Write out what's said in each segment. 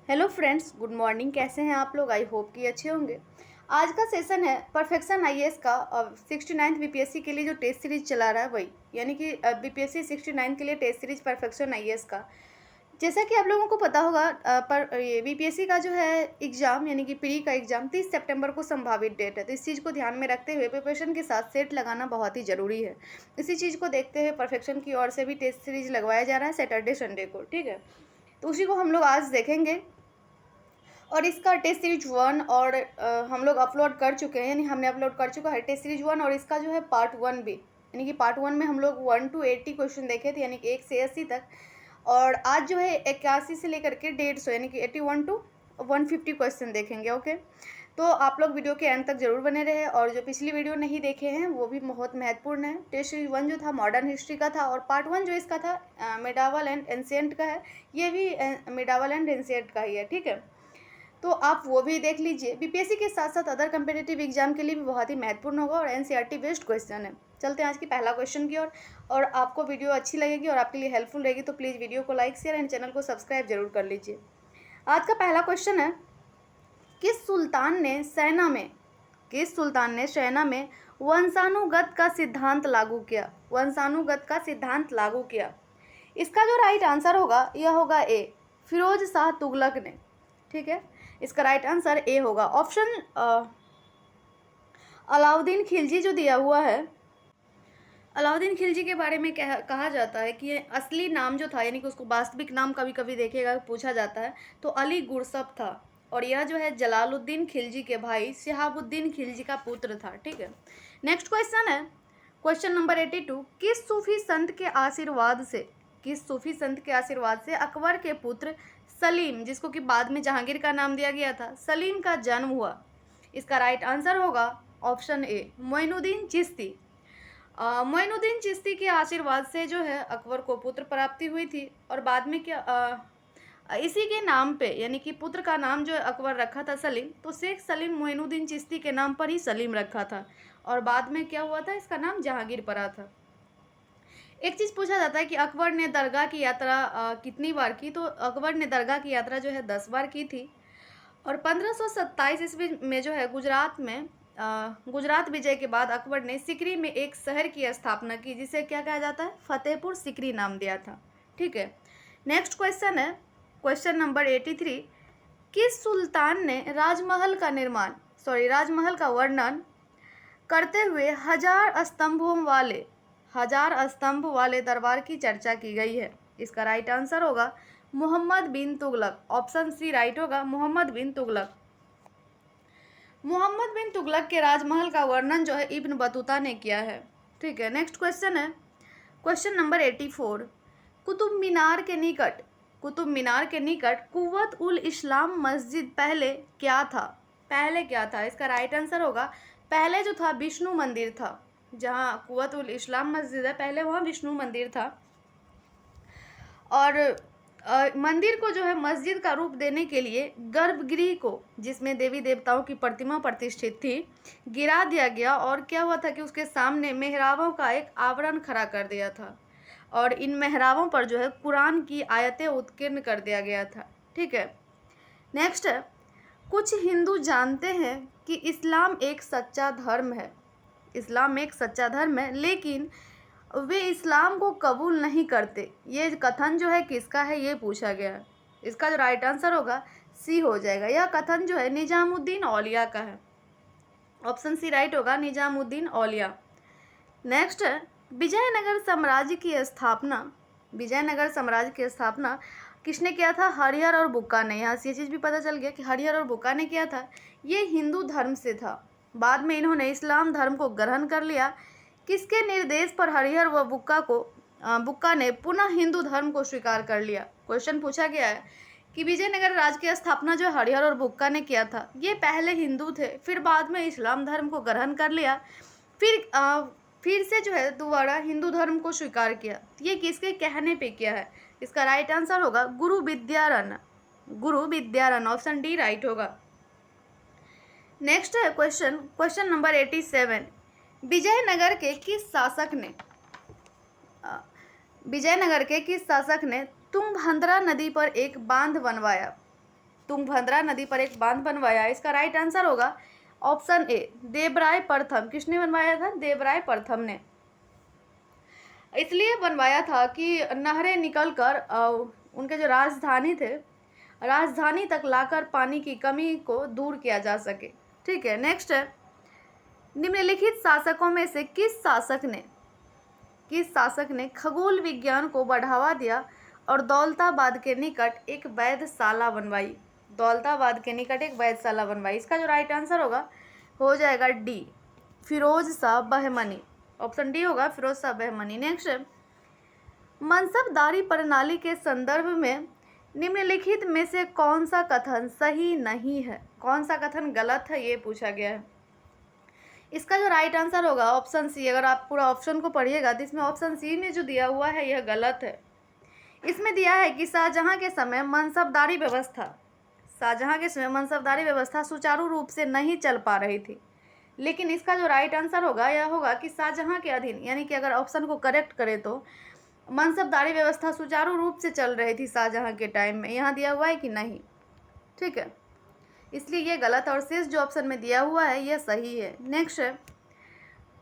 Hello friends, good morning. कैसे हैं आप लोग? आई होप कि अच्छे होंगे। आज का सेशन है परफेक्शन आईएएस का। 69th बीपीएससी के लिए जो टेस्ट सीरीज चला रहा है वही, यानी कि बीपीएससी 69 के लिए टेस्ट सीरीज परफेक्शन आईएएस का। जैसा कि आप लोगों को पता होगा, पर ये बीपीएससी का जो है एग्ज़ाम, यानी कि प्री का एग्ज़ाम 30 सितंबर को संभावित डेट है। तो इस चीज़ को ध्यान में रखते हुए प्रिपरेशन के साथ सेट लगाना बहुत ही ज़रूरी है। इसी चीज़ को देखते हुए परफेक्शन की ओर से भी टेस्ट सीरीज लगवाया जा रहा है सैटरडे संडे को, ठीक है। तो उसी को हम लोग आज देखेंगे। और इसका टेस्ट सीरीज 1 और हम लोग अपलोड कर चुके हैं, यानी हमने अपलोड कर चुका है टेस्ट सीरीज 1, और इसका जो है पार्ट 1 भी, यानी कि पार्ट 1 में हम लोग 1 to 80 क्वेश्चन देखे थे, यानी कि 1 से 80 तक। और आज जो है 81 से लेकर के 150, यानी कि 81 to 150 क्वेश्चन देखेंगे। ओके, तो आप लोग वीडियो के एंड तक जरूर बने रहे। और जो पिछली वीडियो नहीं देखे हैं वो भी बहुत महत्वपूर्ण है। टेस्ट सीरीज 1 जो था मॉडर्न हिस्ट्री का था, और पार्ट 1 जो इसका था मिडावल एंड एंशिएंट का है। ये भी मिडावल एंड एंशिएंट का ही है, ठीक है। तो आप वो भी देख लीजिए। बीपीएससी के साथ साथ अदर कम्पिटिटिव एग्जाम के लिए भी बहुत ही महत्वपूर्ण होगा, और एनसीईआरटी बेस्ड क्वेश्चन है। चलते हैं आज की पहला क्वेश्चन की ओर। और आपको वीडियो अच्छी लगेगी और आपके लिए हेल्पफुल रहेगी तो प्लीज़ वीडियो को लाइक, शेयर एंड चैनल को सब्सक्राइब जरूर कर लीजिए। आज का पहला क्वेश्चन है, किस सुल्तान ने शयना में वंशानुगत का सिद्धांत लागू किया? वंशानुगत का सिद्धांत लागू किया। इसका जो राइट आंसर होगा यह होगा ए, फिरोज शाह तुगलक ने, ठीक है। इसका राइट आंसर ए होगा। ऑप्शन अलाउद्दीन खिलजी जो दिया हुआ है, अलाउद्दीन खिलजी के बारे में कहा जाता है कि ये असली नाम जो था, यानी कि उसको वास्तविक नाम कभी कभी देखिएगा पूछा जाता है, तो अली गुरसब था। और यह जो है जलालुद्दीन खिलजी के भाई शिहाबुद्दीन खिलजी का पुत्र था, ठीक है। नेक्स्ट क्वेश्चन है, क्वेश्चन नंबर 82। किस सूफी संत के आशीर्वाद से अकबर के पुत्र सलीम, जिसको कि बाद में जहांगीर का नाम दिया गया था, सलीम का जन्म हुआ? इसका राइट आंसर होगा ऑप्शन ए, मोइनुद्दीन चिश्ती। मोइनुद्दीन चिश्ती के आशीर्वाद से जो है अकबर को पुत्र प्राप्ति हुई थी। और बाद में क्या इसी के नाम पे, यानी कि पुत्र का नाम जो अकबर रखा था सलीम, तो शेख सलीम मोइनुद्दीन चिश्ती के नाम पर ही सलीम रखा था। और बाद में क्या हुआ था, इसका नाम जहांगीर पड़ा था। एक चीज़ पूछा जाता है कि अकबर ने दरगाह की यात्रा कितनी बार की? तो अकबर ने दरगाह की यात्रा जो है 10 बार की थी। और 1527 ईस्वी में जो है गुजरात विजय के बाद अकबर ने सिकरी में एक शहर की स्थापना की, जिसे क्या कहा जाता है, फतेहपुर सिकरी नाम दिया था, ठीक है। नेक्स्ट क्वेश्चन है, क्वेश्चन नंबर 83। किस सुल्तान ने राजमहल का वर्णन करते हुए 1000 स्तंभ वाले दरबार की चर्चा की गई है? इसका राइट आंसर होगा मोहम्मद बिन तुगलक। ऑप्शन सी राइट होगा, मोहम्मद बिन तुगलक। मोहम्मद बिन तुगलक के राजमहल का वर्णन जो है इब्न बतूता ने किया है, ठीक है। नेक्स्ट क्वेश्चन है, क्वेश्चन नंबर 84। कुतुब मीनार के निकट कुव्वत उल इस्लाम मस्जिद पहले क्या था? इसका राइट आंसर होगा, पहले जो था विष्णु मंदिर था। जहाँ कुव्वत उल इस्लाम मस्जिद है, पहले वहाँ विष्णु मंदिर था। और मंदिर को जो है मस्जिद का रूप देने के लिए गर्भगृह को, जिसमें देवी देवताओं की प्रतिमा प्रतिष्ठित थी, गिरा दिया गया। और क्या हुआ था कि उसके सामने मेहराबों का एक आवरण खड़ा कर दिया था, और इन मेहराबों पर जो है कुरान की आयतें उत्कीर्ण कर दिया गया था, ठीक है। नेक्स्ट है, कुछ हिंदू जानते हैं कि इस्लाम एक सच्चा धर्म है, लेकिन वे इस्लाम को कबूल नहीं करते। ये कथन जो है किसका है, ये पूछा गया है। इसका जो राइट आंसर होगा सी हो जाएगा। यह कथन जो है निजामुद्दीन औलिया का है। ऑप्शन सी राइट होगा, निजामुद्दीन औलिया। नेक्स्ट है, विजयनगर साम्राज्य की स्थापना किसने किया था? हरिहर और बुक्का ने। यहाँ से ये चीज़ भी पता चल गया कि हरिहर और बुक्का ने किया था। ये हिंदू धर्म से था, बाद में इन्होंने इस्लाम धर्म को ग्रहण कर लिया। किसके निर्देश पर हरिहर व बुक्का ने पुनः हिंदू धर्म को स्वीकार कर लिया? क्वेश्चन पूछा गया है कि विजयनगर राज्य की स्थापना जो हरिहर और बुक्का ने किया था। ये पहले हिंदू थे, फिर बाद में इस्लाम धर्म को ग्रहण कर लिया, फिर से जो है दोबारा हिंदू धर्म को स्वीकार किया। ये किसके कहने पे किया है? इसका राइट आंसर होगा गुरु विद्यारण। ऑप्शन डी राइट होगा। नेक्स्ट है क्वेश्चन नंबर 87। विजयनगर के किस शासक ने तुंगभद्रा नदी पर एक बांध बनवाया? तुंगभद्रा नदी पर एक बांध बनवाया? इसका राइट आंसर होगा ऑप्शन ए, देवराय प्रथम। किसने बनवाया था? देवराय प्रथम ने। इसलिए बनवाया था कि नहरें निकलकर उनके जो राजधानी थे, राजधानी तक लाकर पानी की कमी को दूर किया जा सके। ठीक है, नेक्स्ट है, निम्नलिखित शासकों में से किस शासक ने खगोल विज्ञान को बढ़ावा दिया और दौलताबाद के निकट एक वैधशाला बनवाई? दौलताबाद के निकट एक वैधशाला बनवाई। इसका जो राइट आंसर होगा हो जाएगा D, Firoz Shah Bahmani. Option D होगा फिरोज शाह बहमनी। नेक्स्ट है, मनसबदारी प्रणाली के संदर्भ में निम्नलिखित में से कौन सा कथन सही नहीं है? कौन सा कथन गलत है, ये पूछा गया है। इसका जो राइट आंसर होगा ऑप्शन सी। अगर आप पूरा ऑप्शन को पढ़िएगा तो इसमें ऑप्शन सी में जो दिया हुआ है यह गलत है। इसमें दिया है कि शाहजहां के समय मनसबदारी व्यवस्था सुचारू रूप से नहीं चल पा रही थी। लेकिन इसका जो राइट आंसर होगा यह होगा कि शाहजहां के अधीन, यानी कि अगर ऑप्शन को करेक्ट करें तो मनसबदारी व्यवस्था सुचारू रूप से चल रही थी शाहजहां के टाइम में। यहाँ दिया हुआ है कि नहीं, ठीक है, इसलिए ये गलत है और शेष जो ऑप्शन में दिया हुआ है यह सही है। नेक्स्ट है,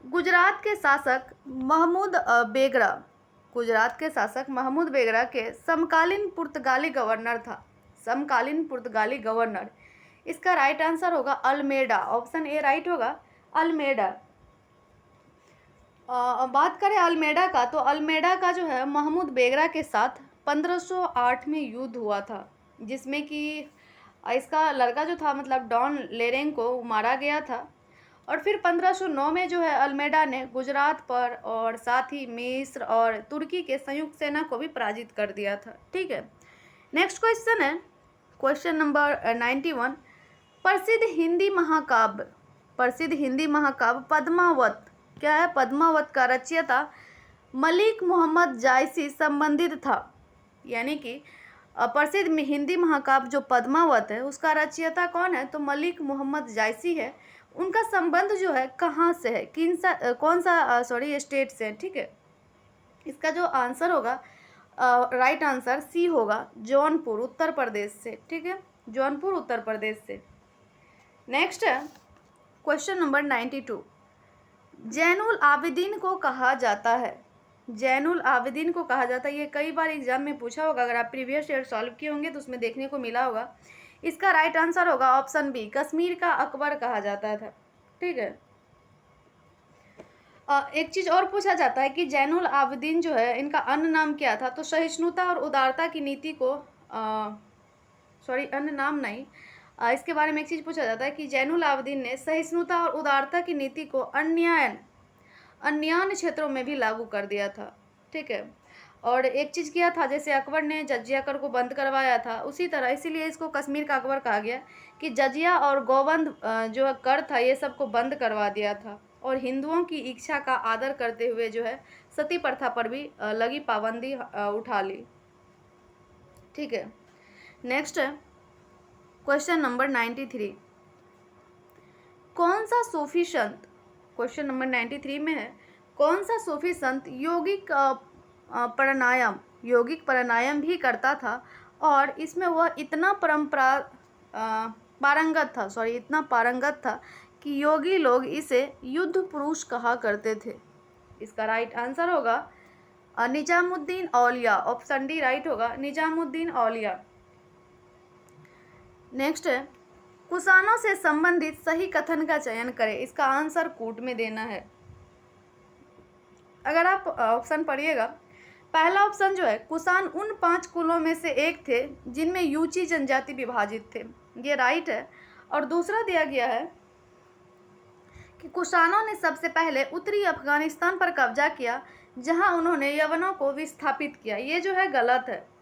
गुजरात के शासक महमूद बेगड़ा के समकालीन पुर्तगाली गवर्नर। इसका राइट आंसर होगा अल्मेडा। ऑप्शन ए राइट होगा, अल्मेडा। बात करें अल्मेडा का, तो अल्मेडा का जो है महमूद बेगड़ा के साथ 1508 में युद्ध हुआ था, जिसमें कि इसका लड़का जो था मतलब डॉन लेरेंग को मारा गया था। और फिर 1509 में जो है अल्मेडा ने गुजरात पर और साथ ही मिस्र और तुर्की के संयुक्त सेना को भी पराजित कर दिया था। ठीक है, नेक्स्ट क्वेश्चन है क्वेश्चन नंबर 91। प्रसिद्ध हिंदी महाकाव्य पद्मावत, क्या है? पद्मावत का रचयिता मलिक मोहम्मद जायसी संबंधित था। यानी कि प्रसिद्ध हिंदी महाकाव्य जो पद्मावत है उसका रचयिता कौन है? तो मलिक मोहम्मद जायसी है। उनका संबंध जो है कहाँ से है, कौन सा स्टेट से है? ठीक है, इसका जो आंसर होगा राइट आंसर सी होगा, जौनपुर उत्तर प्रदेश से। ठीक है, जौनपुर उत्तर प्रदेश से। नेक्स्ट है क्वेश्चन नंबर 92। जैनुल आबिदीन को कहा जाता है? ये कई बार एग्जाम में पूछा होगा, अगर आप प्रीवियस ईयर सॉल्व किए होंगे तो उसमें देखने को मिला होगा। इसका राइट आंसर होगा ऑप्शन बी, कश्मीर का अकबर कहा जाता था। ठीक है, एक चीज और पूछा जाता है कि जैनुल आबिदीन जो है इनका अन्य नाम क्या था? तो सहिष्णुता और उदारता की नीति को अन्य नाम नहीं, इसके बारे में एक चीज पूछा जाता है कि जैनुल आबिदीन ने सहिष्णुता और उदारता की नीति को अन्य क्षेत्रों में भी लागू कर दिया था। ठीक है, और एक चीज़ किया था, जैसे अकबर ने जजिया कर को बंद करवाया था, उसी तरह इसीलिए इसको कश्मीर का अकबर कहा गया कि जजिया और गोवंद जो कर था ये सबको बंद करवा दिया था और हिंदुओं की इच्छा का आदर करते हुए जो है सती प्रथा पर भी लगी पाबंदी उठा ली। ठीक है, नेक्स्ट है क्वेश्चन नंबर 93। कौन सा सूफी संत, क्वेश्चन नंबर 93 में है, कौन सा सूफी संत यौगिक प्राणायाम भी करता था और इसमें वह इतना पारंगत था कि योगी लोग इसे युद्ध पुरुष कहा करते थे? इसका राइट आंसर होगा निजामुद्दीन औलिया। ऑप्शन डी राइट होगा, निजामुद्दीन औलिया। नेक्स्ट है, कुषाणों से संबंधित सही कथन का चयन करें। इसका आंसर कूट में देना है। अगर आप ऑप्शन पढ़िएगा, पहला ऑप्शन जो है, कुषाण उन 5 कुलों में से एक थे जिनमें यूची जनजाति विभाजित थे, ये राइट है। और दूसरा दिया गया है कि कुषाणों ने सबसे पहले उत्तरी अफगानिस्तान पर कब्जा किया जहां उन्होंने यवनों को विस्थापित किया, ये जो है गलत है।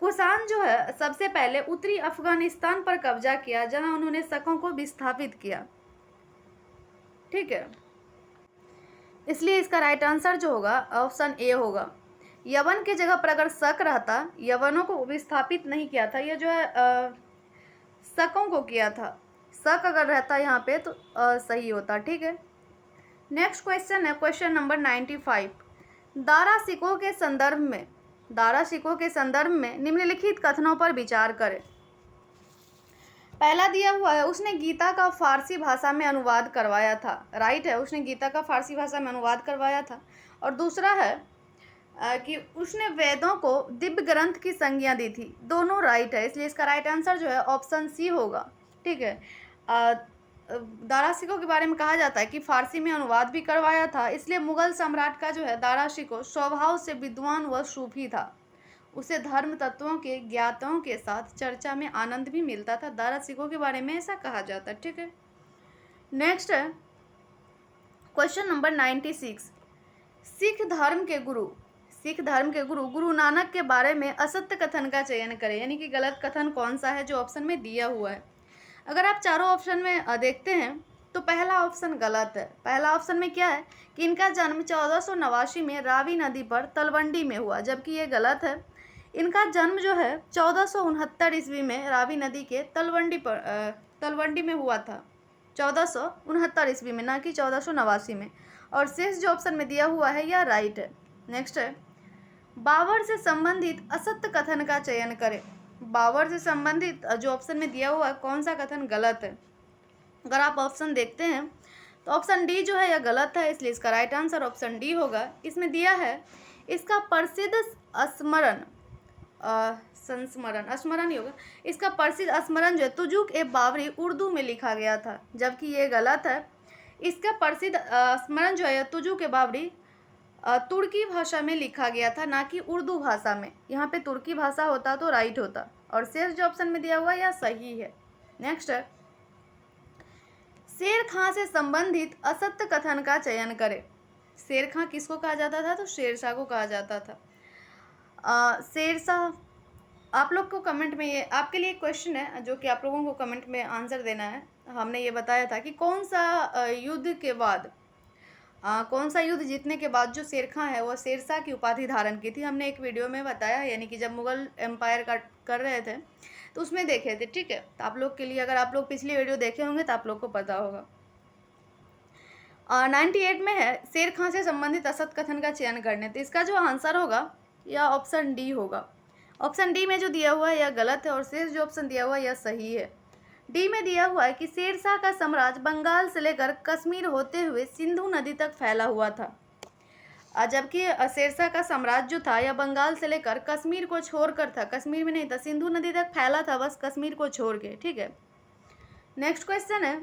कुषाण जो है सबसे पहले उत्तरी अफगानिस्तान पर कब्जा किया जहां उन्होंने शकों को विस्थापित किया। ठीक है, इसलिए इसका राइट आंसर जो होगा ऑप्शन ए होगा। यवन के जगह पर अगर शक रहता, यवनों को विस्थापित नहीं किया था, ये जो है शकों को किया था। शक अगर रहता यहाँ पे तो सही होता। ठीक है, नेक्स्ट क्वेश्चन है क्वेश्चन नंबर 95। दारा सिकों के संदर्भ में निम्नलिखित कथनों पर विचार करें। पहला दिया हुआ है, उसने गीता का फारसी भाषा में अनुवाद करवाया था। राइट है, उसने गीता का फारसी भाषा में अनुवाद करवाया था। और दूसरा है कि उसने वेदों को दिव्य ग्रंथ की संज्ञा दी थी। दोनों राइट है, इसलिए इसका राइट आंसर जो है ऑप्शन सी होगा। ठीक है। दारा शिकोह के बारे में कहा जाता है कि फारसी में अनुवाद भी करवाया था, इसलिए मुगल सम्राट का जो है दारा शिकोह स्वभाव से विद्वान व सूफी था। उसे धर्म तत्वों के ज्ञाताओं के साथ चर्चा में आनंद भी मिलता था। दारा शिकोह के बारे में ऐसा कहा जाता है। ठीक है। नेक्स्ट है क्वेश्चन नंबर 96। सिख धर्म के गुरु गुरु नानक के बारे में असत्य कथन का चयन करें, यानी कि गलत कथन कौन सा है जो ऑप्शन में दिया हुआ है। अगर आप चारों ऑप्शन में देखते हैं तो पहला ऑप्शन गलत है। पहला ऑप्शन में क्या है कि इनका जन्म 1489 में रावी नदी पर तलवंडी में हुआ, जबकि ये गलत है। इनका जन्म जो है 1469 ईस्वी में रावी नदी के तलवंडी में हुआ था। 1469 ईस्वी में, ना कि 1489 में। और शेष जो ऑप्शन में दिया हुआ है यह राइट है। नेक्स्ट है बाबर से संबंधित असत्य कथन का चयन करें। बाबर से संबंधित जो ऑप्शन में दिया हुआ है कौन सा कथन गलत है। अगर आप ऑप्शन देखते हैं तो ऑप्शन डी जो है यह गलत है, इसलिए इसका राइट आंसर ऑप्शन डी होगा। इसमें दिया है इसका प्रसिद्ध स्मरण ही होगा। इसका प्रसिद्ध स्मरण जो है तुजुक ए बाबरी उर्दू में लिखा गया था, जबकि ये गलत है। इसका प्रसिद्ध स्मरण जो है तुजुक ए बाबरी तुर्की भाषा में लिखा गया था, ना कि उर्दू भाषा में। यहाँ पे तुर्की भाषा होता तो राइट होता। और शेष जो ऑप्शन में दिया हुआ यह सही है। नेक्स्ट है शेर खां से संबंधित असत्य कथन का चयन करें। शेर खां किसको कहा जाता था, तो शेरशाह को कहा जाता था। शेरशाह, आप लोग को कमेंट में, ये आपके लिए क्वेश्चन है जो कि आप लोगों को कमेंट में आंसर देना है। हमने ये बताया था कि कौन सा युद्ध जीतने के बाद जो शेर खां है वह शेरशाह की उपाधि धारण की थी। हमने एक वीडियो में बताया, यानी कि जब मुगल एम्पायर का कर रहे थे तो उसमें देखे थे। ठीक है, तो आप लोग के लिए, अगर आप लोग पिछली वीडियो देखे होंगे तो आप लोग को पता होगा। 98 में है शेर खां से संबंधित असत कथन का चयन करने, तो इसका जो आंसर होगा यह ऑप्शन डी होगा। ऑप्शन डी में जो दिया हुआ है यह गलत है और शेष जो ऑप्शन दिया हुआ है यह सही है। डी में दिया हुआ है कि शेरशाह का साम्राज्य बंगाल से लेकर कश्मीर होते हुए सिंधु नदी तक फैला हुआ था, जबकि शेरशाह का साम्राज्य जो था यह बंगाल से लेकर कश्मीर को छोड़कर था। कश्मीर में नहीं था, सिंधु नदी तक फैला था, बस कश्मीर को छोड़ के। ठीक है। नेक्स्ट क्वेश्चन है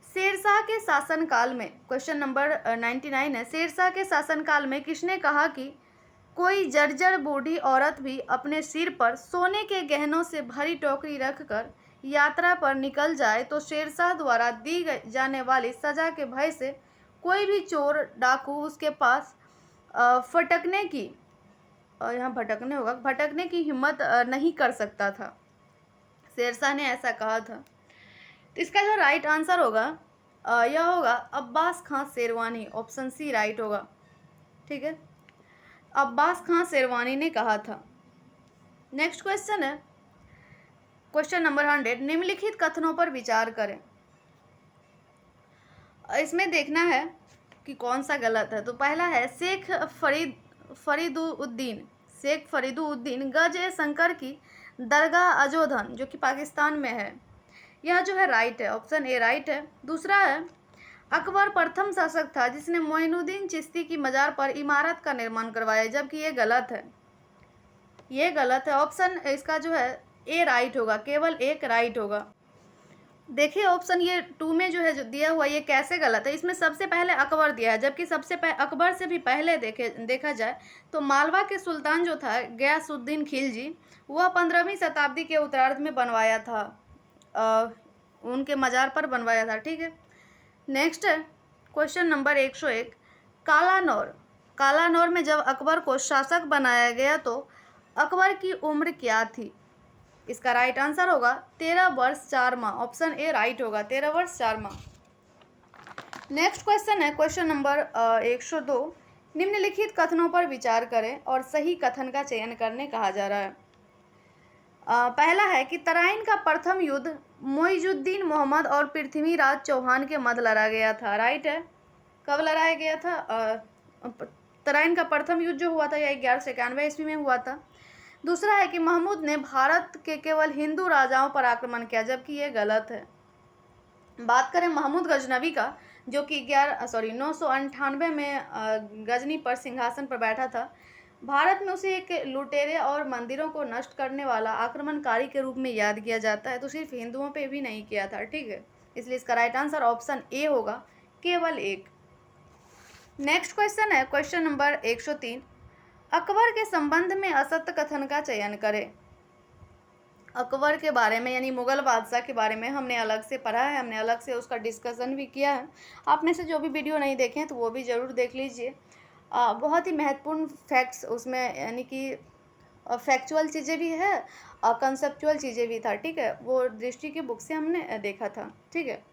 शेरशाह के शासनकाल में, क्वेश्चन नंबर 99 है, शेरशाह के शासनकाल में किसने कहा कि कोई जर्जर बूढ़ी औरत भी अपने सिर पर सोने के गहनों से भरी टोकरी रखकर यात्रा पर निकल जाए तो शेरशाह द्वारा दी जाने वाली सजा के भय से कोई भी चोर डाकू उसके पास भटकने की हिम्मत नहीं कर सकता था। शेरशाह ने ऐसा कहा था। तो इसका जो राइट आंसर होगा यह होगा अब्बास खां शेरवानी। ऑप्शन सी राइट होगा। ठीक है, अब्बास खां शेरवानी ने कहा था। नेक्स्ट क्वेश्चन है क्वेश्चन नंबर 100। निम्नलिखित कथनों पर विचार करें। इसमें देखना है कि कौन सा गलत है। तो पहला है शेख फरीदुद्दीन गज ए शंकर की दरगाह अजोधन, जो कि पाकिस्तान में है, यह जो है राइट है। ऑप्शन ए राइट है। दूसरा है अकबर प्रथम शासक था जिसने मोइनुद्दीन चिश्ती की मजार पर इमारत का निर्माण करवाया, जबकि ये गलत है। ये गलत है। ऑप्शन इसका जो है ए राइट होगा, केवल एक राइट होगा। देखिए ऑप्शन ये 2 में जो है जो दिया हुआ ये कैसे गलत है। इसमें सबसे पहले अकबर दिया है, जबकि अकबर से भी पहले देखा जाए तो मालवा के सुल्तान जो था गयासुद्दीन खिलजी, वह 15वीं शताब्दी के उत्तरार्ध में बनवाया था, उनके मजार पर बनवाया था। ठीक है। नेक्स्ट है क्वेश्चन नंबर 101। कालानौर में जब अकबर को शासक बनाया गया तो अकबर की उम्र क्या थी। इसका राइट आंसर होगा 13 वर्ष 4 माह। ऑप्शन ए राइट होगा, 13 वर्ष 4 माह। नेक्स्ट क्वेश्चन है क्वेश्चन नंबर 102। निम्नलिखित कथनों पर विचार करें और सही कथन का चयन करने कहा जा रहा है। पहला है कि तराइन का प्रथम युद्ध मोइजुद्दीन मोहम्मद और पृथ्वीराज चौहान के मध्य लड़ा गया था। राइट है। कब लड़ाया गया था? तराइन का प्रथम युद्ध जो हुआ था यह 1191 ईस्वी में हुआ था। दूसरा है कि महमूद ने भारत के केवल हिंदू राजाओं पर आक्रमण किया, जबकि ये गलत है। बात करें महमूद गजनवी का, जो कि 998 में गजनी पर सिंहासन पर बैठा था। भारत में उसे एक लुटेरे और मंदिरों को नष्ट करने वाला आक्रमणकारी के रूप में याद किया जाता है, तो सिर्फ हिंदुओं पे भी नहीं किया था, ठीक है। इसलिए इसका राइट आंसर ऑप्शन ए होगा, केवल एक। नेक्स्ट क्वेश्चन है क्वेश्चन नंबर 103। अकबर के संबंध में असत्य कथन का चयन करें। अकबर के बारे में यानी मुगल बादशाह के बारे में हमने अलग से पढ़ा है, हमने अलग से उसका डिस्कशन भी किया है। आप में से जो भी वीडियो नहीं देखे हैं तो वो भी ज़रूर देख लीजिए। बहुत ही महत्वपूर्ण फैक्ट्स उसमें, यानी कि फैक्चुअल चीज़ें भी है और कंसेप्चुअल चीज़ें भी था, ठीक है। वो दृष्टि की बुक से हमने देखा था, ठीक है।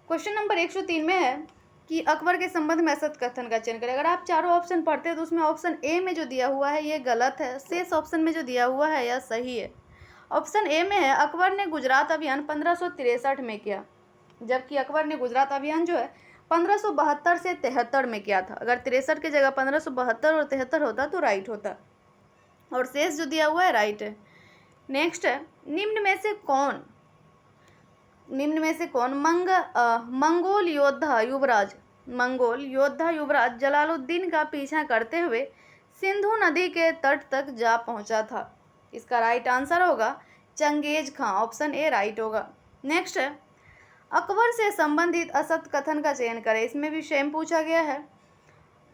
क्वेश्चन नंबर 103 में है कि अकबर के संबंध में असत्य कथन का चयन करें। अगर आप चारों ऑप्शन पढ़ते हैं तो उसमें ऑप्शन ए में जो दिया हुआ है ये गलत है, शेष ऑप्शन में जो दिया हुआ है यह सही है। ऑप्शन ए में है अकबर ने गुजरात अभियान 1563 में किया, जबकि अकबर ने गुजरात अभियान जो है 1572 से 73 में किया था। अगर 63 की जगह 1572 और 73 होता तो राइट होता, और शेष जो दिया हुआ है राइट है। नेक्स्ट है निम्न में से कौन मंगोल योद्धा युवराज जलालुद्दीन का पीछा करते हुए सिंधु नदी के तट तक जा पहुंचा था। इसका राइट आंसर होगा Changez Khan, option A right होगा। नेक्स्ट है अकबर से संबंधित असत्य कथन का चयन करें। इसमें भी सेम पूछा गया है,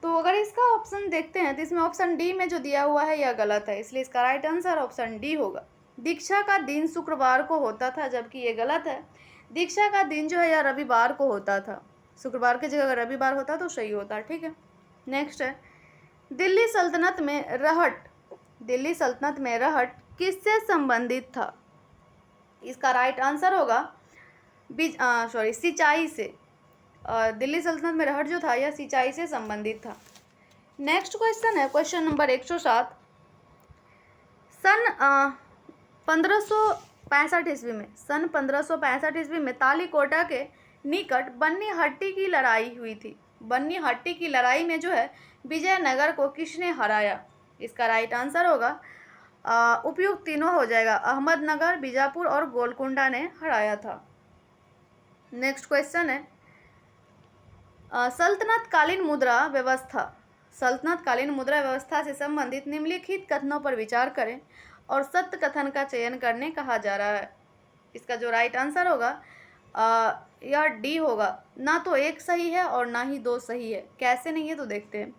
तो अगर इसका ऑप्शन देखते हैं तो इसमें ऑप्शन डी में जो दिया हुआ है यह गलत है, इसलिए इसका राइट आंसर ऑप्शन डी होगा। दीक्षा का दिन शुक्रवार को होता था, जबकि ये गलत है। दीक्षा का दिन जो है यह रविवार को होता था, शुक्रवार की जगह अगर रविवार होता तो सही होता, ठीक है। नेक्स्ट है दिल्ली सल्तनत में रहट किससे संबंधित था। इसका राइट आंसर होगा सिंचाई से। दिल्ली सल्तनत में रहट जो था यह सिंचाई से संबंधित था। नेक्स्ट क्वेश्चन है क्वेश्चन नंबर 107। सन 1565 ईस्वी में तालीकोटा के निकट बन्नी हट्टी की लड़ाई हुई थी। बन्नी हट्टी की लड़ाई में जो है विजयनगर को किसने हराया। इसका राइट आंसर होगा उपयुक्त तीनों हो जाएगा, अहमदनगर, बीजापुर और गोलकुंडा ने हराया था। नेक्स्ट क्वेश्चन है सल्तनत कालीन मुद्रा व्यवस्था से संबंधित निम्नलिखित कथनों पर विचार करें और सत्य कथन का चयन करने कहा जा रहा है। इसका जो राइट आंसर होगा यह डी होगा, ना तो एक सही है और ना ही दो सही है। कैसे नहीं है तो देखते हैं।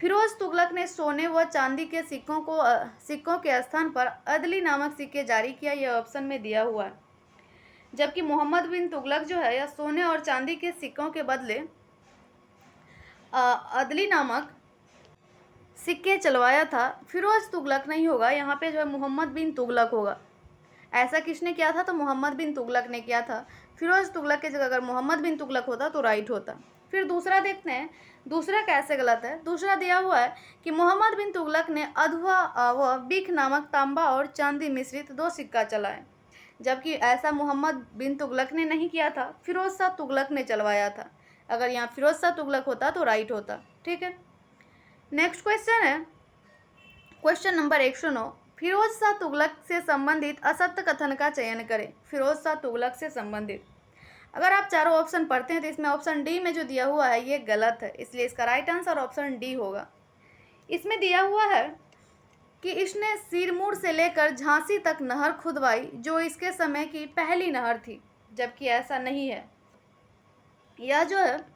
फिरोज तुगलक ने सोने व चांदी के सिक्कों के स्थान पर अदली नामक सिक्के जारी किया, यह ऑप्शन में दिया हुआ है। जबकि मोहम्मद बिन तुगलक जो है यह सोने और चांदी के सिक्कों के बदले अदली नामक सिक्के चलवाया था। फिरोज तुगलक नहीं होगा, यहाँ पे जो है मोहम्मद बिन तुगलक होगा। ऐसा किसने किया था तो मोहम्मद बिन तुगलक ने किया था। फिरोज तुगलक की जगह अगर मोहम्मद बिन तुगलक होता तो राइट होता। फिर दूसरा देखते हैं, दूसरा कैसे गलत है। दूसरा दिया हुआ है कि मोहम्मद बिन तुगलक ने अधवा व बिख नामक तांबा और चांदी मिश्रित 2 सिक्का चलाए, जबकि ऐसा मोहम्मद बिन तुगलक ने नहीं किया था, फिरोज शाह तुगलक ने चलवाया था। अगर यहाँ फिरोज शाह तुगलक होता तो राइट होता, ठीक है। नेक्स्ट क्वेश्चन है क्वेश्चन नंबर 109। फिरोज शाह तुगलक से संबंधित असत्य कथन का चयन करें। फिरोज शाह तुगलक से संबंधित अगर आप चारों ऑप्शन पढ़ते हैं तो इसमें ऑप्शन डी में जो दिया हुआ है ये गलत है, इसलिए इसका राइट आंसर ऑप्शन डी होगा। इसमें दिया हुआ है कि इसने सिरमौर से लेकर झांसी तक नहर खुदवाई, जो इसके समय की पहली नहर थी, जबकि ऐसा नहीं है। यह जो है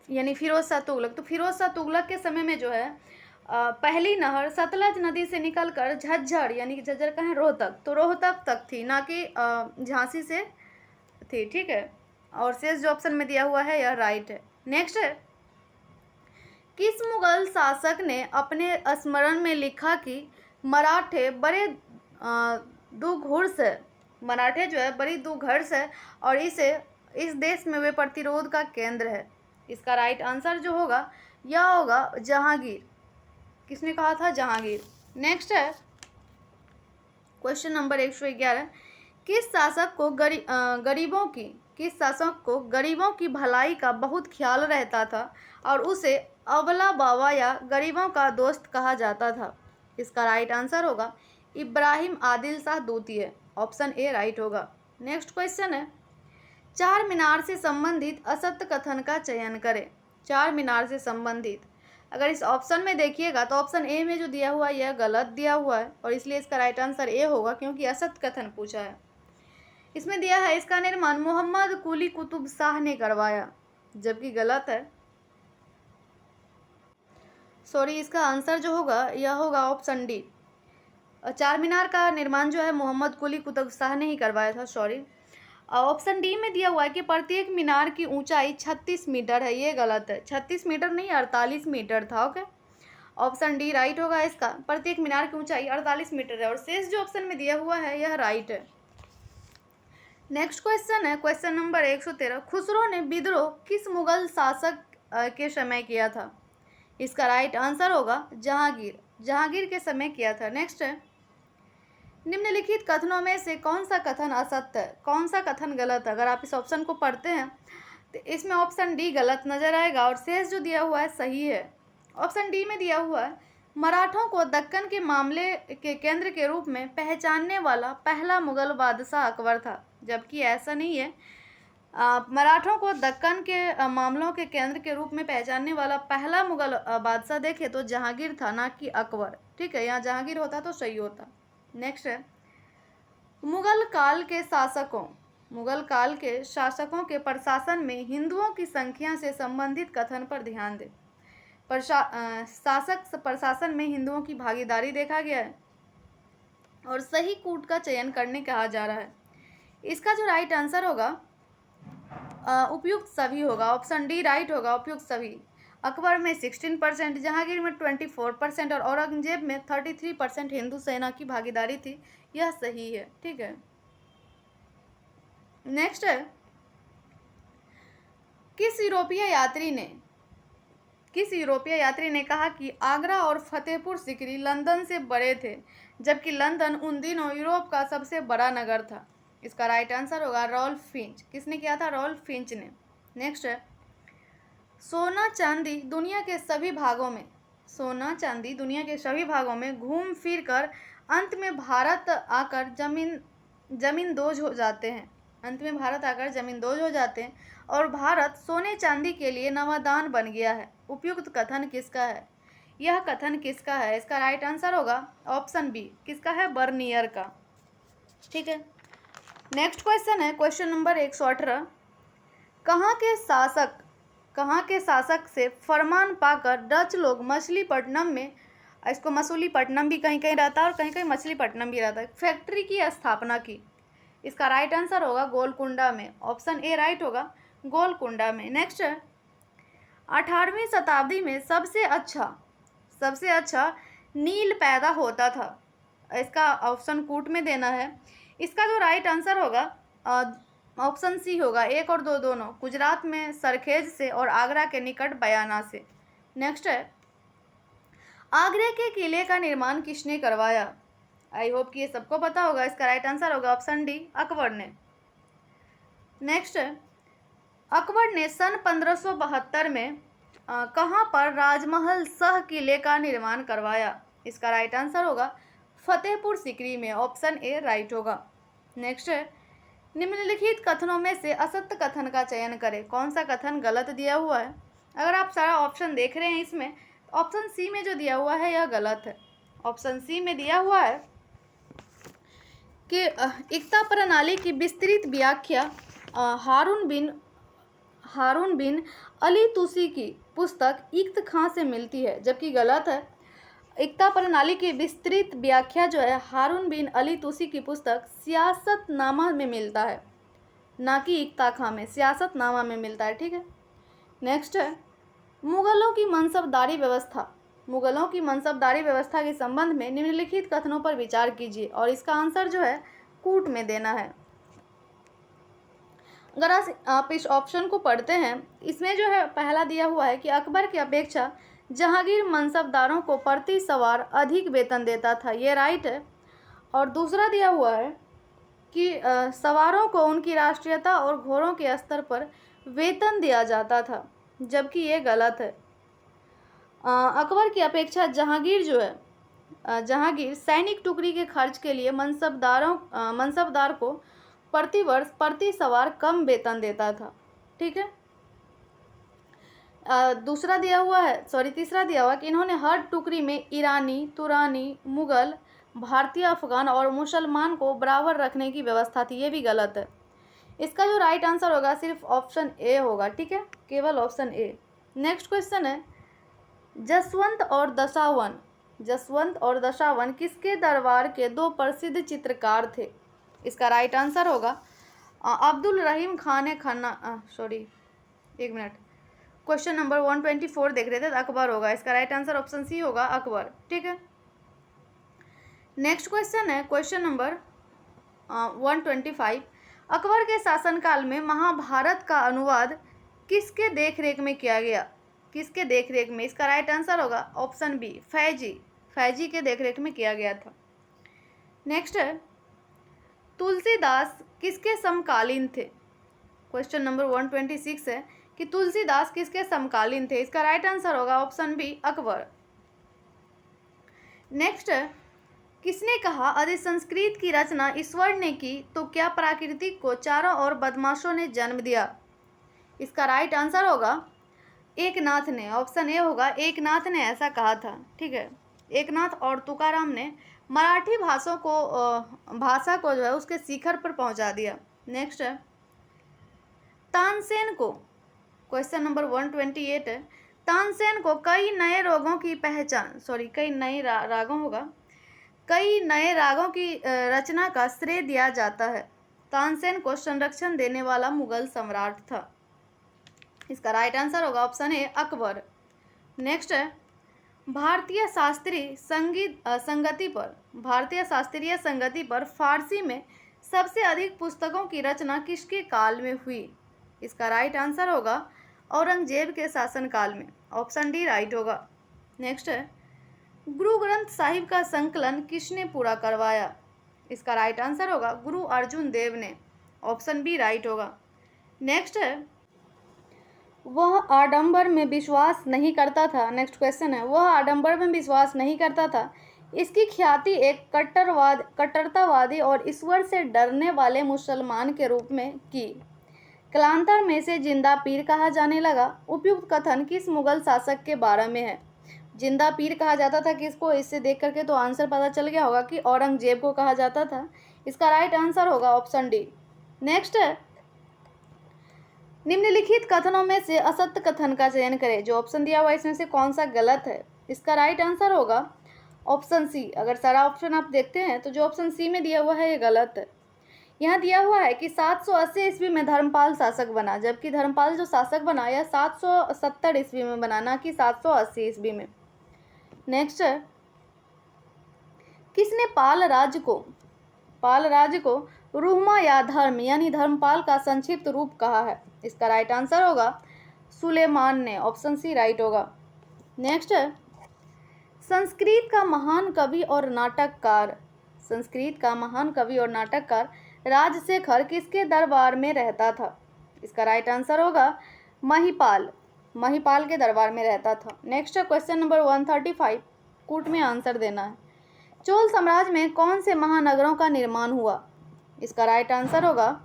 यानी फिरोज शाह तुगलक, तो फिरोज शाह तुगलक के समय में जो है पहली नहर सतलज नदी से निकलकर झज्जर यानी कि झज्जर कहें रोहतक, तो रोहतक तक थी, ना कि झांसी से थी, ठीक है। और शेष जो ऑप्शन में दिया हुआ है यह राइट है। नेक्स्ट है किस मुगल शासक ने अपने स्मरण में लिखा कि मराठे बड़े दुर्धर्ष है, मराठे जो है बड़ी दुर्धर्ष है और इस देश में वे प्रतिरोध का केंद्र है। इसका राइट आंसर जो होगा यह होगा जहांगीर। किसने कहा था? जहांगीर। नेक्स्ट है क्वेश्चन नंबर 111। किस शासक को गरीबों की भलाई का बहुत ख्याल रहता था और उसे अबला बाबा या गरीबों का दोस्त कहा जाता था। इसका राइट आंसर होगा इब्राहिम आदिल शाह द्वितीय, ऑप्शन ए राइट होगा। नेक्स्ट क्वेश्चन है, चार मीनार से संबंधित असत्य कथन का चयन करें। चार मीनार से संबंधित, अगर इस ऑप्शन में देखिएगा तो ऑप्शन ए में जो दिया हुआ है यह गलत दिया हुआ है और इसलिए इसका राइट आंसर ए होगा, क्योंकि असत्य कथन पूछा है। इसमें दिया है इसका निर्माण मोहम्मद कुली कुतुब शाह ने करवाया, जबकि गलत है। सॉरी, इसका आंसर जो होगा यह होगा ऑप्शन डी। चार मीनार का निर्माण जो है मोहम्मद कुली कुतुब शाह ने ही करवाया था। सॉरी, ऑप्शन डी में दिया हुआ है कि प्रत्येक मीनार की ऊंचाई 36 मीटर है, ये गलत है। 36 मीटर नहीं 48 मीटर था। ओके, ऑप्शन डी राइट होगा इसका। प्रत्येक मीनार की ऊंचाई 48 मीटर है और शेष जो ऑप्शन में दिया हुआ है यह राइट है। नेक्स्ट क्वेश्चन है क्वेश्चन नंबर 113, खुसरो ने विद्रोह किस मुगल शासक के समय किया था। इसका राइट आंसर होगा जहांगीर, जहांगीर के समय किया था। नेक्स्ट है, निम्नलिखित कथनों में से कौन सा कथन असत्य है, कौन सा कथन गलत है। अगर आप इस ऑप्शन को पढ़ते हैं तो इसमें ऑप्शन डी गलत नजर आएगा और शेष जो दिया हुआ है सही है। ऑप्शन डी में दिया हुआ है मराठों को दक्कन के मामले के केंद्र के रूप में पहचानने वाला पहला मुगल बादशाह अकबर था, जबकि ऐसा नहीं है। मराठों को दक्कन के मामलों के केंद्र के रूप में पहचानने वाला पहला मुगल बादशाह देखे तो जहांगीर था, ना कि अकबर। ठीक है, यहाँ जहांगीर होता तो सही होता। नेक्स्ट है, मुगल काल के शासकों के प्रशासन में हिंदुओं की संख्या से संबंधित कथन पर ध्यान दें। शासक प्रशासन में हिंदुओं की भागीदारी देखा गया है और सही कूट का चयन करने कहा जा रहा है। इसका जो राइट आंसर होगा उपयुक्त सभी होगा, ऑप्शन डी राइट होगा, उपयुक्त सभी। अकबर में 16%, जहांगीर में 24% और औरंगजेब में 33% हिंदू सेना की भागीदारी थी, यह सही है। ठीक है, नेक्स्ट है, किस यूरोपीय यात्री ने कहा कि आगरा और फतेहपुर सीकरी लंदन से बड़े थे, जबकि लंदन उन दिनों यूरोप का सबसे बड़ा नगर था। इसका राइट आंसर होगा रॉल्फ फिंच। किसने किया था? रॉल्फ फिंच ने। नेक्स्ट है, सोना चांदी दुनिया के सभी भागों में घूम फिर कर अंत में भारत आकर जमींदोज हो जाते हैं और भारत सोने चांदी के लिए नवादान बन गया है। उपयुक्त कथन किसका है? यह कथन किसका है? इसका राइट आंसर होगा ऑप्शन बी। किसका है? बर्नियर का। ठीक है, नेक्स्ट क्वेश्चन है क्वेश्चन नंबर 118, कहाँ के शासक से फरमान पाकर डच लोग मछलीपट्टनम में, इसको मसूलीपट्टनम भी कहीं कहीं रहता है और कहीं कहीं मछलीपट्टनम भी रहता है, फैक्ट्री की स्थापना की। इसका राइट आंसर होगा गोलकुंडा में, ऑप्शन ए राइट होगा, गोलकुंडा में। नेक्स्ट है, 18वीं शताब्दी में सबसे अच्छा नील पैदा होता था। इसका ऑप्शन कूट में देना है। इसका जो राइट आंसर होगा ऑप्शन सी होगा, 1 और 2 दोनों, गुजरात में सरखेज से और आगरा के निकट बयाना से। नेक्स्ट है, आगरे के किले का निर्माण किसने करवाया? आई होप कि ये सबको पता होगा। इसका राइट आंसर होगा ऑप्शन डी, अकबर ने। नेक्स्ट है, अकबर ने सन 1572 में कहाँ पर राजमहल सह किले का निर्माण करवाया? इसका राइट आंसर होगा फतेहपुर सीकरी में, ऑप्शन ए राइट होगा। नेक्स्ट है, निम्नलिखित कथनों में से असत्य कथन का चयन करें। कौन सा कथन गलत दिया हुआ है? अगर आप सारा ऑप्शन देख रहे हैं इसमें, ऑप्शन सी में जो दिया हुआ है यह गलत है। ऑप्शन सी में दिया हुआ है कि एकता प्रणाली की विस्तृत व्याख्या हारून बिन अली तुसी की पुस्तक इक्त खां से मिलती है, जबकि गलत है। एकता प्रणाली की विस्तृत व्याख्या जो है हारून बिन अली तुसी की पुस्तक सियासतनामा में मिलता है, ना कि इक्ता खां में, सियासतनामा में मिलता है। ठीक है, नेक्स्ट है, मुगलों की मनसबदारी व्यवस्था के संबंध में निम्नलिखित कथनों पर विचार कीजिए और इसका आंसर जो है कूट में देना है। अगर आप इस ऑप्शन को पढ़ते हैं, इसमें जो है पहला दिया हुआ है कि अकबर की अपेक्षा जहांगीर मनसबदारों को प्रति सवार अधिक वेतन देता था, ये राइट है। और दूसरा दिया हुआ है कि सवारों को उनकी राष्ट्रीयता और घोड़ों के स्तर पर वेतन दिया जाता था, जबकि ये गलत है। अकबर की अपेक्षा जहांगीर जो है जहांगीर सैनिक टुकड़ी के खर्च के लिए मनसबदार को प्रतिवर्ष प्रति सवार कम वेतन देता था। ठीक है। तीसरा दिया हुआ कि इन्होंने हर टुकड़ी में ईरानी, तुरानी, मुगल, भारतीय, अफगान और मुसलमान को बराबर रखने की व्यवस्था थी। ये भी गलत है। इसका जो राइट आंसर होगा सिर्फ ऑप्शन ए होगा। ठीक है, केवल ऑप्शन ए। नेक्स्ट क्वेश्चन है, जसवंत और दशावन किसके दरबार के दो प्रसिद्ध चित्रकार थे? इसका राइट आंसर होगा अब्दुल रहीम खान एक मिनट, क्वेश्चन नंबर 124 देख रहे थे, अकबर होगा। इसका राइट आंसर ऑप्शन सी होगा, अकबर। ठीक है। नेक्स्ट क्वेश्चन है क्वेश्चन नंबर 125, अकबर के शासनकाल में महाभारत का अनुवाद किसके देखरेख में किया गया? किसके देखरेख में? इसका राइट आंसर होगा ऑप्शन बी, फैजी के देखरेख में किया गया था। नेक्स्ट है, तुलसीदास किसके समकालीन थे? क्वेश्चन नंबर 126 है कि तुलसीदास किसके समकालीन थे? इसका राइट आंसर होगा ऑप्शन बी, अकबर। नेक्स्ट है, किसने कहा यदि संस्कृत की रचना ईश्वर ने की तो क्या प्राकृतिक को चारों ओर बदमाशों ने जन्म दिया? इसका राइट आंसर होगा एकनाथ ने। ऑप्शन ए होगा, एकनाथ ने ऐसा कहा था। ठीक है, एकनाथ और तुकाराम ने मराठी भाषा को जो है उसके शिखर पर पहुंचा दिया। नेक्स्ट है, तानसेन को, क्वेश्चन नंबर 128 है, तानसेन को कई नए रागों की रचना का श्रेय दिया जाता है। तानसेन को संरक्षण देने वाला मुगल सम्राट था। इसका राइट आंसर होगा ऑप्शन ए, अकबर। नेक्स्ट है, भारतीय शास्त्रीय संगति पर फारसी में सबसे अधिक पुस्तकों की रचना किसके काल में हुई? इसका राइट आंसर होगा औरंगजेब के शासनकाल में। ऑप्शन डी राइट होगा। नेक्स्ट है, गुरु ग्रंथ साहिब का संकलन किसने पूरा करवाया? इसका राइट आंसर होगा गुरु अर्जुन देव ने। ऑप्शन बी राइट होगा। नेक्स्ट है, वह आडंबर में विश्वास नहीं करता था। नेक्स्ट क्वेश्चन है, वह आडंबर में विश्वास नहीं करता था। इसकी ख्याति एक कट्टरतावादी और ईश्वर से डरने वाले मुसलमान के रूप में की। कालांतर में से जिंदा पीर कहा जाने लगा। उपयुक्त कथन किस मुगल शासक के बारे में है? जिंदा पीर कहा जाता था किसको? इससे देख करके तो आंसर पता चल गया होगा कि औरंगजेब को कहा जाता था। इसका राइट आंसर होगा ऑप्शन डी। नेक्स्ट है, निम्नलिखित कथनों में से असत्य कथन का चयन करें। जो ऑप्शन दिया हुआ है इसमें से कौन सा गलत है? इसका राइट आंसर होगा ऑप्शन सी। अगर सारा ऑप्शन आप देखते हैं तो जो ऑप्शन सी में दिया हुआ है ये गलत है। यहाँ दिया हुआ है कि 780 ईस्वी में धर्मपाल शासक बना, जबकि धर्मपाल जो शासक बना यह 770 ईस्वी में बना, ना कि 780 ईस्वी में। नेक्स्ट है, किसने पाल राज्य को रुहमा या धर्म यानी धर्मपाल का संक्षिप्त रूप कहा है? इसका राइट आंसर होगा सुलेमान ने। ऑप्शन सी राइट होगा। नेक्स्ट है, संस्कृत का महान कवि और नाटककार राजशेखर किसके दरबार में रहता था? इसका राइट आंसर होगा महिपाल के दरबार में रहता था। नेक्स्ट है क्वेश्चन नंबर 135, कूट में आंसर देना है। चोल साम्राज्य में कौन से महानगरों का निर्माण हुआ? इसका राइट आंसर होगा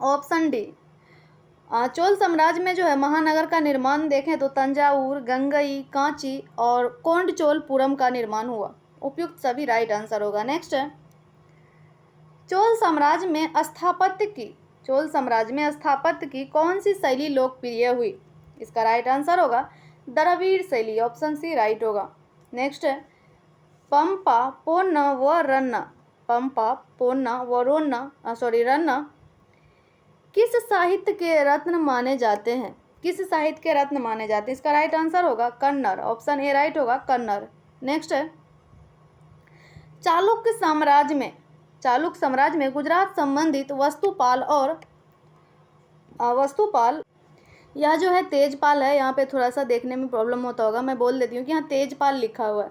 ऑप्शन डी। चोल साम्राज्य में जो है महानगर का निर्माण देखें तो तंजावुर, गंगई, कांची और कोंडचोलपुरम का निर्माण हुआ। उपयुक्त सभी राइट आंसर होगा। नेक्स्ट है, चोल साम्राज्य में स्थापत्य की कौन सी शैली लोकप्रिय हुई? इसका राइट आंसर होगा द्रविड़ शैली। ऑप्शन सी राइट होगा। नेक्स्ट है, पंपा, पोन्ना रन्ना किस साहित्य के रत्न माने जाते हैं? इसका राइट आंसर होगा कन्नड़। ऑप्शन ए राइट होगा, कन्नड़। नेक्स्ट है, चालुक्य साम्राज्य में गुजरात संबंधित वस्तुपाल यह जो है तेजपाल है। यहाँ पे थोड़ा सा देखने में प्रॉब्लम होता होगा, मैं बोल देती हूँ कि यहाँ तेजपाल लिखा हुआ है।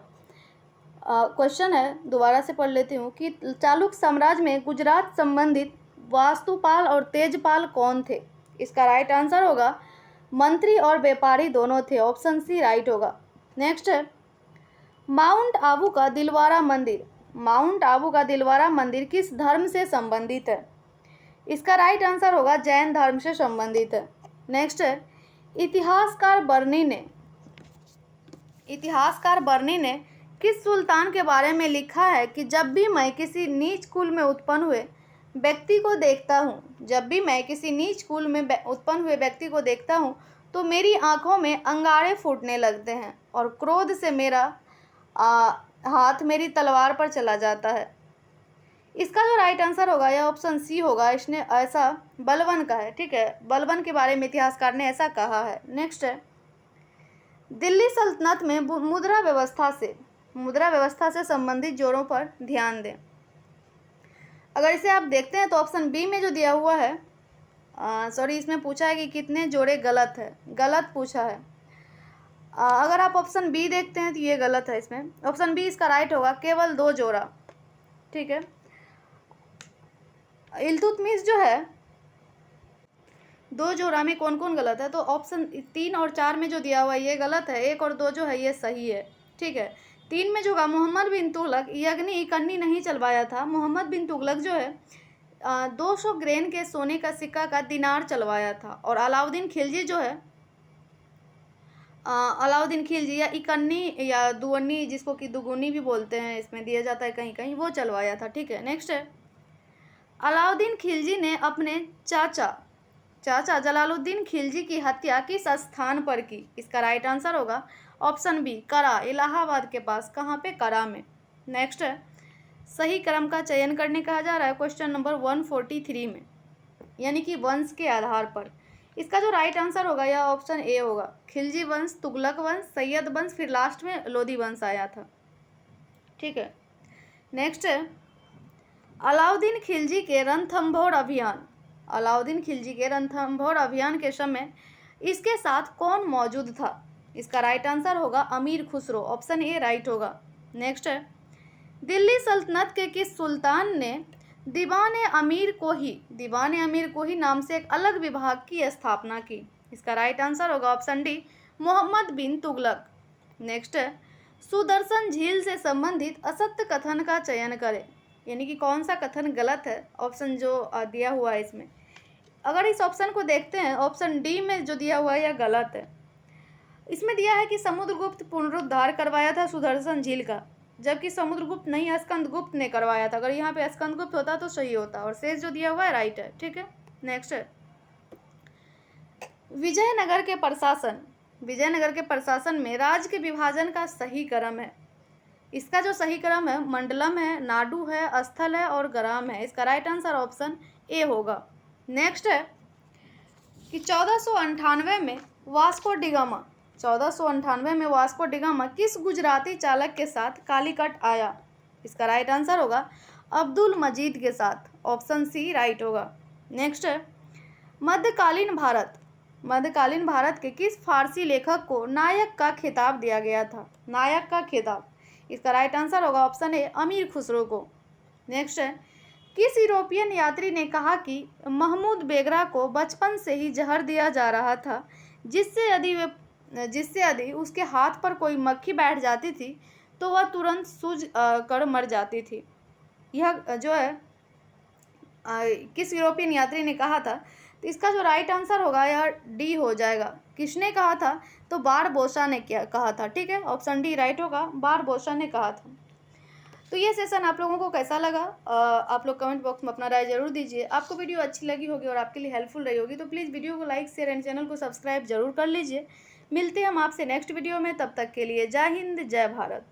क्वेश्चन है, दोबारा से पढ़ लेती हूँ कि चालुक्य साम्राज्य में गुजरात संबंधित वास्तुपाल और तेजपाल कौन थे? इसका राइट आंसर होगा मंत्री और व्यापारी दोनों थे। ऑप्शन सी राइट होगा। नेक्स्ट है, माउंट आबू का दिलवारा मंदिर, माउंट आबू का दिलवारा मंदिर किस धर्म से संबंधित है? इसका राइट आंसर होगा जैन धर्म से संबंधित है। नेक्स्ट है, इतिहासकार बर्नी ने किस सुल्तान के बारे में लिखा है कि जब भी मैं किसी नीच कुल में उत्पन्न हुए व्यक्ति को देखता हूँ तो मेरी आंखों में अंगारे फूटने लगते हैं और क्रोध से मेरा हाथ मेरी तलवार पर चला जाता है। इसका जो राइट आंसर होगा यह ऑप्शन सी होगा। इसने ऐसा बलबन का है, ठीक है, बलबन के बारे में इतिहासकार ने ऐसा कहा है। नेक्स्ट है, दिल्ली सल्तनत में मुद्रा व्यवस्था से संबंधित जोड़ों पर ध्यान दें। अगर इसे आप देखते हैं तो ऑप्शन बी में जो दिया हुआ है, इसमें पूछा है कि कितने जोड़े गलत है, गलत पूछा है। अगर आप ऑप्शन बी देखते हैं तो ये गलत है। इसमें ऑप्शन बी इसका राइट होगा, केवल 2 जोड़ा, ठीक है। इल्तुतमिश जो है 2 जोड़ा में कौन कौन गलत है, तो ऑप्शन 3 और 4 में जो दिया हुआ है ये गलत है, 1 और 2 जो है ये सही है, ठीक है। 3 में जो मोहम्मद बिन तुगलक इकन्नी नहीं चलवाया था। मोहम्मद बिन तुगलक जो है 200 ग्रेन के सोने का सिक्का का दिनार चलवाया था और अलाउद्दीन खिलजी जो है या इकन्नी या दुगनी, जिसको कि दुगुनी भी बोलते हैं, इसमें दिया जाता है कहीं कहीं, वो चलवाया था, ठीक है। नेक्स्ट है, अलाउद्दीन खिलजी ने अपने चाचा जलालुद्दीन खिलजी की हत्या किस स्थान पर की? इसका राइट आंसर होगा ऑप्शन बी, करा, इलाहाबाद के पास। कहाँ पे? करा में। नेक्स्ट है, सही क्रम का चयन करने कहा जा रहा है क्वेश्चन नंबर 143 में, यानी कि वंश के आधार पर। इसका जो राइट आंसर होगा यह ऑप्शन ए होगा, खिलजी वंश, तुगलक वंश, सैयद वंश, फिर लास्ट में लोधी वंश आया था, ठीक है। नेक्स्ट है, अलाउद्दीन खिलजी के रणथंभौर अभियान के समय इसके साथ कौन मौजूद था? इसका राइट आंसर होगा अमीर खुसरो, ऑप्शन ए राइट होगा। नेक्स्ट है, दिल्ली सल्तनत के किस सुल्तान ने दीवान अमीर को ही नाम से एक अलग विभाग की स्थापना की? इसका राइट आंसर होगा ऑप्शन डी, मोहम्मद बिन तुगलक। नेक्स्ट है, सुदर्शन झील से संबंधित असत्य कथन का चयन करें, यानी कि कौन सा कथन गलत है, ऑप्शन जो दिया हुआ है इसमें। अगर इस ऑप्शन को देखते हैं, ऑप्शन डी में जो दिया हुआ है यह गलत है। इसमें दिया है कि समुद्रगुप्त पुनरुद्धार करवाया था सुदर्शन झील का, जबकि समुद्रगुप्त नहीं, स्कंदगुप्त ने करवाया था। अगर यहाँ पे स्कंदगुप्त होता तो सही होता, और शेष जो दिया हुआ है राइट है, ठीक है। नेक्स्ट है, विजयनगर के प्रशासन में राज्य के विभाजन का सही क्रम है। इसका जो सही क्रम है मंडलम है, नाडु है, स्थल है और ग्राम है। इसका राइट आंसर ऑप्शन ए होगा। नेक्स्ट है कि 1498 में वास्को डिगामा किस गुजराती चालक के साथ कालीकट आया? इसका राइट आंसर होगा अब्दुल मजीद के साथ, ऑप्शन सी राइट होगा। नेक्स्ट है, मध्यकालीन भारत के किस फारसी लेखक को नायक का खिताब दिया गया था? नायक का खिताब, इसका राइट आंसर होगा ऑप्शन ए अमीर खुसरो को। नेक्स्ट है, किस यूरोपियन यात्री ने कहा कि महमूद बेगरा को बचपन से ही जहर दिया जा रहा था, जिससे यदि उसके हाथ पर कोई मक्खी बैठ जाती थी तो वह तुरंत सूज कर मर जाती थी? यह जो है किस यूरोपियन यात्री ने कहा था? तो इसका जो राइट आंसर होगा यह डी हो जाएगा। किसने कहा था? तो बारबोसा ने कहा था, ठीक है, ऑप्शन डी राइट होगा, बारबोसा ने कहा था। तो ये सेशन आप लोगों को कैसा लगा? आप लोग कमेंट बॉक्स में अपना राय जरूर दीजिए। आपको वीडियो अच्छी लगी होगी और आपके लिए हेल्पफुल रही होगी तो प्लीज़ वीडियो को लाइक, शेयर एंड चैनल को सब्सक्राइब जरूर कर लीजिए। मिलते हैं हम आपसे नेक्स्ट वीडियो में, तब तक के लिए जय हिंद, जय भारत।